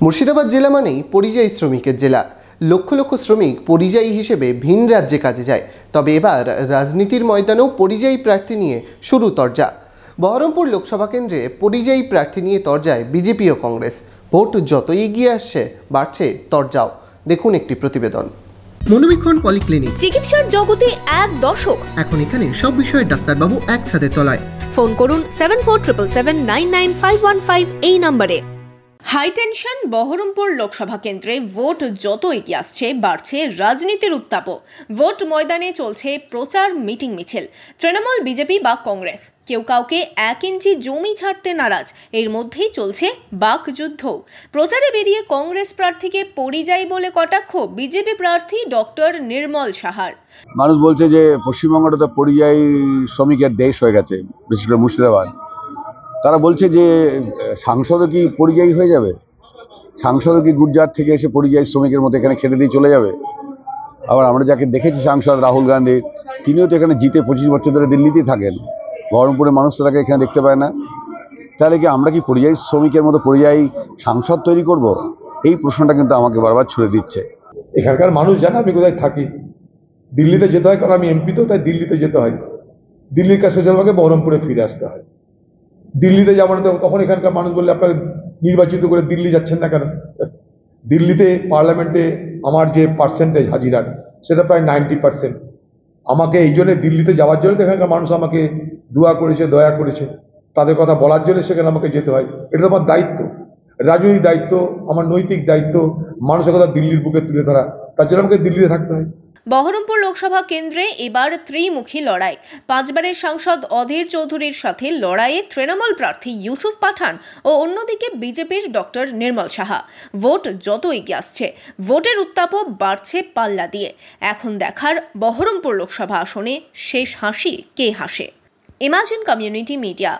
মুর্শিদাবাদ জেলা মানেই পরিযায়ী শ্রমিকের জেলা। লক্ষ লক্ষ শ্রমিক পরিযায়ী হিসেবে ভিন রাজ্যে কাজে যায়। তবে এবার রাজনীতির ময়দানেও পরিযায়ী প্রার্থী নিয়ে শুরু তরজা। বহরমপুর লোকসভা কেন্দ্রে পরিযায়ী প্রার্থী নিয়ে তরজায় বিজেপি ও কংগ্রেস। ভোট যতই এগিয়ে আসছে বাড়ছে তরজাও। দেখুন একটি প্রতিবেদন। মনোবীক্ষণ পলিক্লিনিক, চিকিৎসার জগতে এক দশক। এখন এখানে সব বিষয়ে ডাক্তারবাবু একসাথে তলায়। ফোন করুন 7477999515 এই নম্বরে। হাই টেনশন বহরমপুর লোকসভা কেন্দ্রে ভোট যত এগিয়ে আসছে বাড়ছে রাজনীতির উত্তাপও। ভোট ময়দানে চলছে প্রচার, মিটিং, মিছিল। তৃণমূল, বিজেপি বা কংগ্রেস কেউ কাউকে 1 ইঞ্চি জমি ছাড়তে নারাজ। এর মধ্যেই চলছে বাকযুদ্ধ। প্রচারে বেরিয়ে কংগ্রেস প্রার্থীকে পরিযায়ী বলে কটাক্ষ বিজেপি প্রার্থী ডক্টর নির্মল সাহার। মানুষ বলছে যে পশ্চিমবঙ্গটা তো পরিযায়ী শ্রমিকের দেশ হয়ে গেছে, বিশেষ করে মুর্শিদাবাদ। তারা বলছে যে সাংসদও কি পরিযায়ী হয়ে যাবে? সাংসদও কি গুজরাট থেকে এসে পরিযায়ী শ্রমিকের মতো এখানে খেটে দিয়ে চলে যাবে? আবার আমরা যাকে দেখেছি সাংসদ রাহুল গান্ধী, তিনিও তো এখানে জিতে 25 বছর ধরে দিল্লিতেই থাকেন। বহরমপুরের মানুষ তো তাকে এখানে দেখতে পায় না। তাহলে কি আমরা কি পরিযায়ী শ্রমিকের মতো পরিযায়ী সাংসদ তৈরি করব? এই প্রশ্নটা কিন্তু আমাকে বারবার ছুড়ে দিচ্ছে। এখানকার মানুষ জানে আমি কোথায় থাকি। দিল্লিতে যেতে হয়, কারণ আমি এমপি, তো তাই দিল্লিতে যেতে হয়। দিল্লির কাছে আমাকে বহরমপুরে ফিরে আসতে হয়। দিল্লিতে যাবো না তখন এখানকার মানুষ বললে আপনাকে নির্বাচিত করে দিল্লি যাচ্ছেন না কেন? দিল্লিতে পার্লামেন্টে আমার যে পার্সেন্টেজ হাজিরার, সেটা প্রায় 90%। আমাকে এই জন্য দিল্লিতে যাওয়ার জন্য এখানকার মানুষ আমাকে দোয়া করেছে, দয়া করেছে। তাদের কথা বলার জন্য সেখানে আমাকে যেতে হয়। এটা তো আমার দায়িত্ব, রাজনৈতিক দায়িত্ব, আমার নৈতিক দায়িত্ব, মানুষের কথা দিল্লির বুকে তুলে ধরা। তার জন্য আমাকে দিল্লিতে থাকতে হয়। বহরমপুর লোকসভা কেন্দ্রে এবার ত্রিমুখী লড়াই। 5 বারের সাংসদ অধীর চৌধুরীর সাথে লড়াইয়ে তৃণমূল প্রার্থী ইউসুফ পাঠান ও অন্যদিকে বিজেপির ডক্টর নির্মল সাহা। ভোট যত এগিয়ে আসছে ভোটের উত্তাপও বাড়ছে পাল্লা দিয়ে। এখন দেখার বহরমপুর লোকসভা আসনে শেষ হাসি কে হাসে। Imagine community media.